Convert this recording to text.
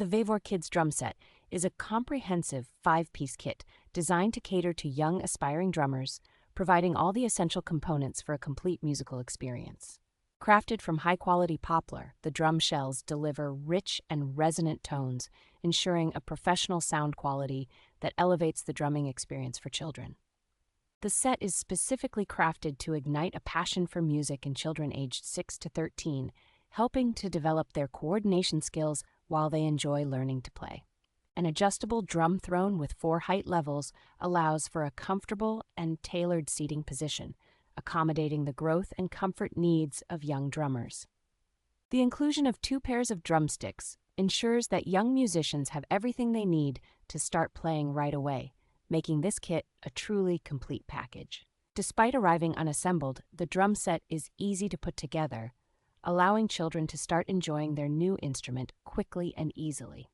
The VEVOR Kids Drum Set is a comprehensive five-piece kit designed to cater to young aspiring drummers, providing all the essential components for a complete musical experience. Crafted from high-quality poplar, the drum shells deliver rich and resonant tones, ensuring a professional sound quality that elevates the drumming experience for children. The set is specifically crafted to ignite a passion for music in children aged 6 to 13, helping to develop their coordination skills while they enjoy learning to play. An adjustable drum throne with 4 height levels allows for a comfortable and tailored seating position, accommodating the growth and comfort needs of young drummers. The inclusion of 2 pairs of drumsticks ensures that young musicians have everything they need to start playing right away, making this kit a truly complete package. Despite arriving unassembled, the drum set is easy to put together, allowing children to start enjoying their new instrument quickly and easily.